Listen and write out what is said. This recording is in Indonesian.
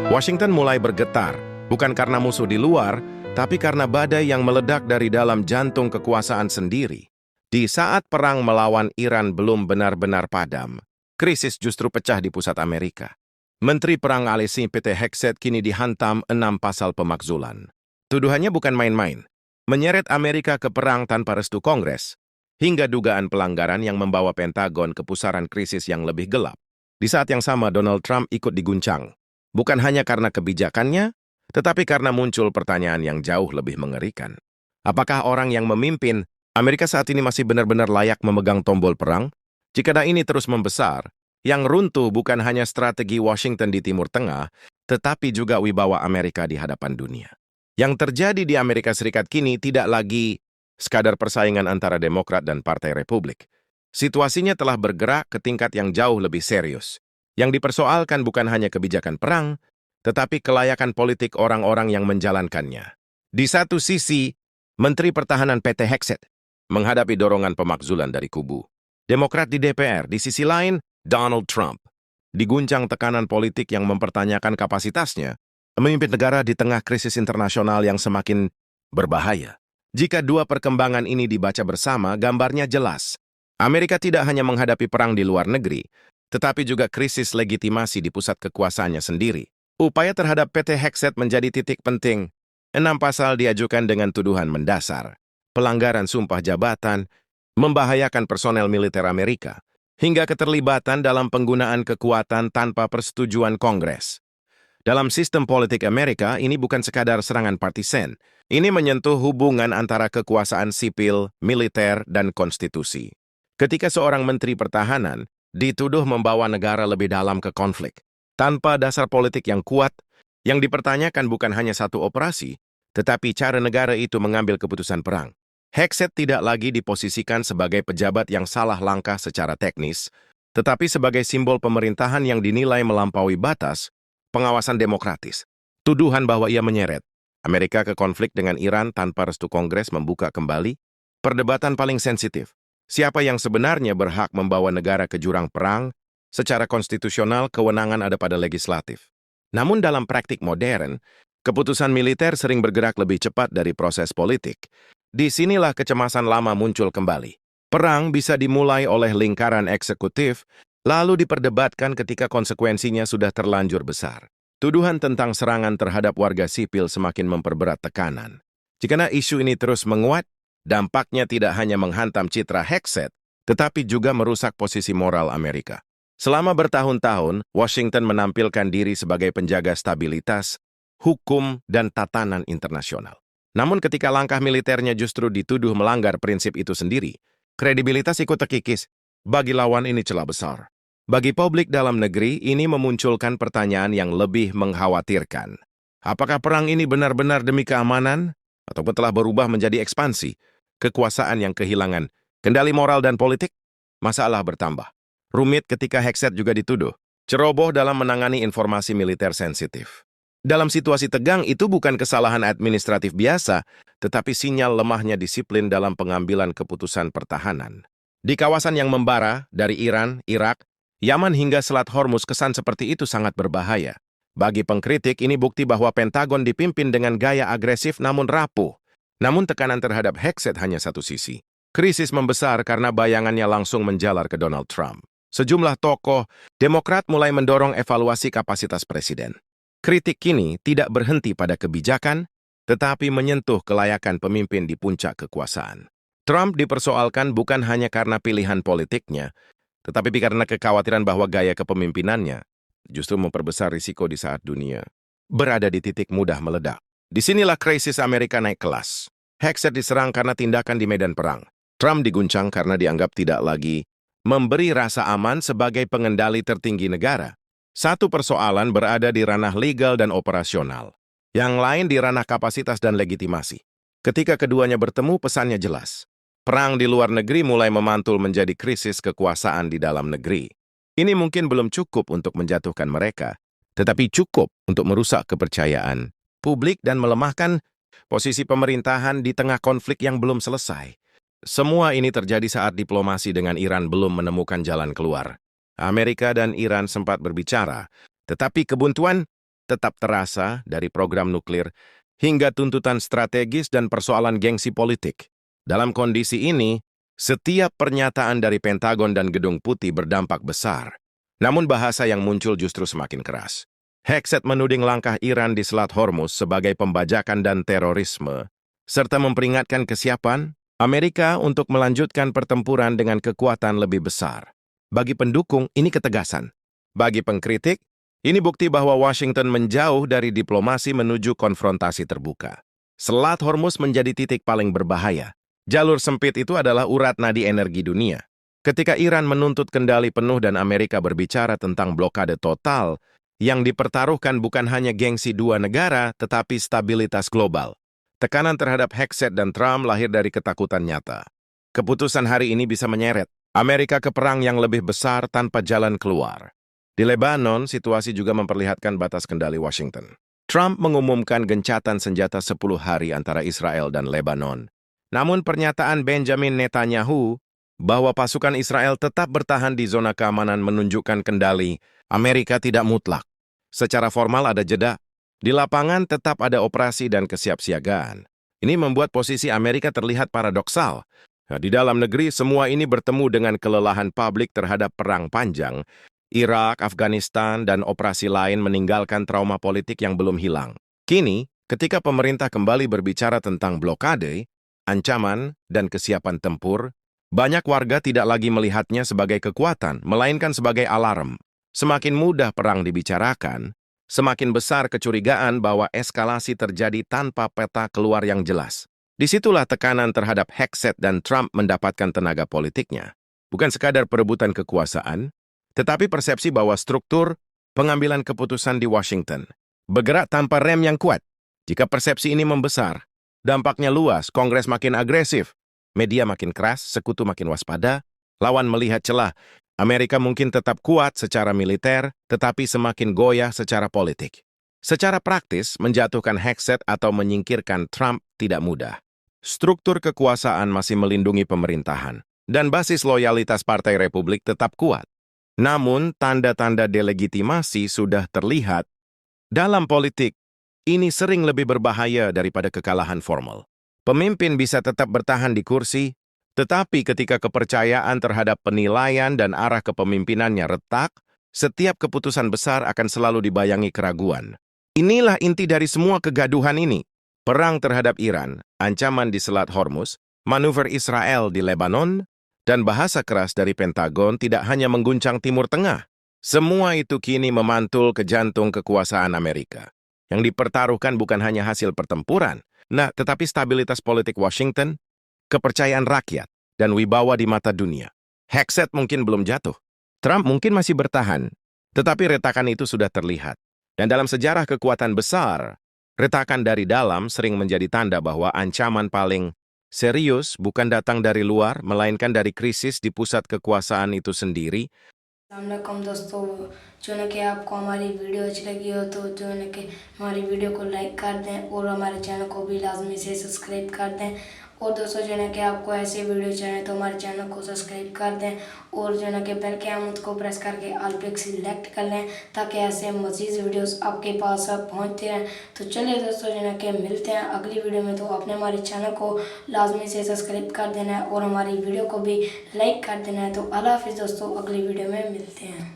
Washington mulai bergetar, bukan karena musuh di luar, tapi karena badai yang meledak dari dalam jantung kekuasaan sendiri. Di saat perang melawan Iran belum benar-benar padam, krisis justru pecah di pusat Amerika. Menteri Perang Alesi PT Hegseth kini dihantam 6 pasal pemakzulan. Tuduhannya bukan main-main, menyeret Amerika ke perang tanpa restu Kongres, hingga dugaan pelanggaran yang membawa Pentagon ke pusaran krisis yang lebih gelap. Di saat yang sama, Donald Trump ikut diguncang. Bukan hanya karena kebijakannya, tetapi karena muncul pertanyaan yang jauh lebih mengerikan. Apakah orang yang memimpin Amerika saat ini masih benar-benar layak memegang tombol perang? Jika ini terus membesar, yang runtuh bukan hanya strategi Washington di Timur Tengah, tetapi juga wibawa Amerika di hadapan dunia. Yang terjadi di Amerika Serikat kini tidak lagi sekadar persaingan antara Demokrat dan Partai Republik. Situasinya telah bergerak ke tingkat yang jauh lebih serius. Yang dipersoalkan bukan hanya kebijakan perang, tetapi kelayakan politik orang-orang yang menjalankannya. Di satu sisi, Menteri Pertahanan PT Hegseth menghadapi dorongan pemakzulan dari kubu Demokrat di DPR. Di sisi lain, Donald Trump diguncang tekanan politik yang mempertanyakan kapasitasnya memimpin negara di tengah krisis internasional yang semakin berbahaya. Jika dua perkembangan ini dibaca bersama, gambarnya jelas. Amerika tidak hanya menghadapi perang di luar negeri, tetapi juga krisis legitimasi di pusat kekuasaannya sendiri. Upaya terhadap PT Hegseth menjadi titik penting. 6 pasal diajukan dengan tuduhan mendasar, pelanggaran sumpah jabatan, membahayakan personel militer Amerika, hingga keterlibatan dalam penggunaan kekuatan tanpa persetujuan Kongres. Dalam sistem politik Amerika, ini bukan sekadar serangan partisan. Ini menyentuh hubungan antara kekuasaan sipil, militer, dan konstitusi. Ketika seorang menteri pertahanan dituduh membawa negara lebih dalam ke konflik, tanpa dasar politik yang kuat, yang dipertanyakan bukan hanya satu operasi, tetapi cara negara itu mengambil keputusan perang. Hegseth tidak lagi diposisikan sebagai pejabat yang salah langkah secara teknis, tetapi sebagai simbol pemerintahan yang dinilai melampaui batas pengawasan demokratis. Tuduhan bahwa ia menyeret Amerika ke konflik dengan Iran tanpa restu Kongres membuka kembali perdebatan paling sensitif. Siapa yang sebenarnya berhak membawa negara ke jurang perang? Secara konstitusional, kewenangan ada pada legislatif. Namun dalam praktik modern, keputusan militer sering bergerak lebih cepat dari proses politik. Disinilah kecemasan lama muncul kembali. Perang bisa dimulai oleh lingkaran eksekutif, lalu diperdebatkan ketika konsekuensinya sudah terlanjur besar. Tuduhan tentang serangan terhadap warga sipil semakin memperberat tekanan. Jika isu ini terus menguat, dampaknya tidak hanya menghantam citra Hegseth, tetapi juga merusak posisi moral Amerika. Selama bertahun-tahun, Washington menampilkan diri sebagai penjaga stabilitas, hukum, dan tatanan internasional. Namun ketika langkah militernya justru dituduh melanggar prinsip itu sendiri, kredibilitas ikut terkikis. Bagi lawan ini celah besar. Bagi publik dalam negeri, ini memunculkan pertanyaan yang lebih mengkhawatirkan. Apakah perang ini benar-benar demi keamanan, ataupun telah berubah menjadi ekspansi? Kekuasaan yang kehilangan kendali moral dan politik? Masalah bertambah. Rumit ketika Hegseth juga dituduh ceroboh dalam menangani informasi militer sensitif. Dalam situasi tegang, itu bukan kesalahan administratif biasa, tetapi sinyal lemahnya disiplin dalam pengambilan keputusan pertahanan. Di kawasan yang membara, dari Iran, Irak, Yaman hingga Selat Hormuz, kesan seperti itu sangat berbahaya. Bagi pengkritik, ini bukti bahwa Pentagon dipimpin dengan gaya agresif namun rapuh. Namun tekanan terhadap Hegseth hanya satu sisi. Krisis membesar karena bayangannya langsung menjalar ke Donald Trump. Sejumlah tokoh Demokrat mulai mendorong evaluasi kapasitas presiden. Kritik kini tidak berhenti pada kebijakan, tetapi menyentuh kelayakan pemimpin di puncak kekuasaan. Trump dipersoalkan bukan hanya karena pilihan politiknya, tetapi karena kekhawatiran bahwa gaya kepemimpinannya justru memperbesar risiko di saat dunia berada di titik mudah meledak. Disinilah krisis Amerika naik kelas. Hegseth diserang karena tindakan di medan perang. Trump diguncang karena dianggap tidak lagi memberi rasa aman sebagai pengendali tertinggi negara. Satu persoalan berada di ranah legal dan operasional. Yang lain di ranah kapasitas dan legitimasi. Ketika keduanya bertemu, pesannya jelas. Perang di luar negeri mulai memantul menjadi krisis kekuasaan di dalam negeri. Ini mungkin belum cukup untuk menjatuhkan mereka, tetapi cukup untuk merusak kepercayaan publik dan melemahkan posisi pemerintahan di tengah konflik yang belum selesai. Semua ini terjadi saat diplomasi dengan Iran belum menemukan jalan keluar. Amerika dan Iran sempat berbicara, tetapi kebuntuan tetap terasa dari program nuklir hingga tuntutan strategis dan persoalan gengsi politik. Dalam kondisi ini, setiap pernyataan dari Pentagon dan Gedung Putih berdampak besar. Namun bahasa yang muncul justru semakin keras. Hegseth menuding langkah Iran di Selat Hormuz sebagai pembajakan dan terorisme, serta memperingatkan kesiapan Amerika untuk melanjutkan pertempuran dengan kekuatan lebih besar. Bagi pendukung, ini ketegasan. Bagi pengkritik, ini bukti bahwa Washington menjauh dari diplomasi menuju konfrontasi terbuka. Selat Hormuz menjadi titik paling berbahaya. Jalur sempit itu adalah urat nadi energi dunia. Ketika Iran menuntut kendali penuh dan Amerika berbicara tentang blokade total, yang dipertaruhkan bukan hanya gengsi dua negara, tetapi stabilitas global. Tekanan terhadap Hegseth dan Trump lahir dari ketakutan nyata. Keputusan hari ini bisa menyeret Amerika ke perang yang lebih besar tanpa jalan keluar. Di Lebanon, situasi juga memperlihatkan batas kendali Washington. Trump mengumumkan gencatan senjata 10 hari antara Israel dan Lebanon. Namun pernyataan Benjamin Netanyahu bahwa pasukan Israel tetap bertahan di zona keamanan menunjukkan kendali Amerika tidak mutlak. Secara formal ada jeda. Di lapangan tetap ada operasi dan kesiapsiagaan. Ini membuat posisi Amerika terlihat paradoksal. Di dalam negeri, semua ini bertemu dengan kelelahan publik terhadap perang panjang. Irak, Afghanistan, dan operasi lain meninggalkan trauma politik yang belum hilang. Kini, ketika pemerintah kembali berbicara tentang blokade, ancaman, dan kesiapan tempur, banyak warga tidak lagi melihatnya sebagai kekuatan, melainkan sebagai alarm. Semakin mudah perang dibicarakan, semakin besar kecurigaan bahwa eskalasi terjadi tanpa peta keluar yang jelas. Disitulah tekanan terhadap Hegseth dan Trump mendapatkan tenaga politiknya. Bukan sekadar perebutan kekuasaan, tetapi persepsi bahwa struktur pengambilan keputusan di Washington bergerak tanpa rem yang kuat. Jika persepsi ini membesar, dampaknya luas, Kongres makin agresif, media makin keras, sekutu makin waspada, lawan melihat celah. Amerika mungkin tetap kuat secara militer, tetapi semakin goyah secara politik. Secara praktis, menjatuhkan Hegseth atau menyingkirkan Trump tidak mudah. Struktur kekuasaan masih melindungi pemerintahan, dan basis loyalitas Partai Republik tetap kuat. Namun, tanda-tanda delegitimasi sudah terlihat. Dalam politik, ini sering lebih berbahaya daripada kekalahan formal. Pemimpin bisa tetap bertahan di kursi, tetapi ketika kepercayaan terhadap penilaian dan arah kepemimpinannya retak, setiap keputusan besar akan selalu dibayangi keraguan. Inilah inti dari semua kegaduhan ini. Perang terhadap Iran, ancaman di Selat Hormuz, manuver Israel di Lebanon, dan bahasa keras dari Pentagon tidak hanya mengguncang Timur Tengah. Semua itu kini memantul ke jantung kekuasaan Amerika. Yang dipertaruhkan bukan hanya hasil pertempuran, tetapi stabilitas politik Washington, kepercayaan rakyat, dan wibawa di mata dunia. Hegseth mungkin belum jatuh. Trump mungkin masih bertahan, tetapi retakan itu sudah terlihat. Dan dalam sejarah kekuatan besar, retakan dari dalam sering menjadi tanda bahwa ancaman paling serius bukan datang dari luar, melainkan dari krisis di pusat kekuasaan itu sendiri. अस्सलामुअलैकुम दोस्तों, जो है कि आपको हमारी वीडियो अच्छी लगी हो तो जो है कि हमारी वीडियो को लाइक कर दें और हमारे चैनल को भी लाजमी से सब्सक्राइब कर दें। और दोस्तों जो है कि आपको ऐसे वीडियो चाहिए तो हमारे चैनल को सब्सक्राइब कर दें और जो है कि बेल के आइकन को प्रेस करके ऑल पे सिलेक्ट कर लें ताकि ऐसे मज़ीद वीडियोस आपके पास पहुंचते रहें। तो चलिए दोस्तों जो है कि मिलते हैं अगली वीडियो में। तो आपने हमारे चैनल को लाजमी से सब्सक्राइब कर देना है और हमारी वीडियो को भी लाइक कर देना है। तो अल्लाह हाफिज़ दोस्तों, अगली वीडियो में मिलते हैं।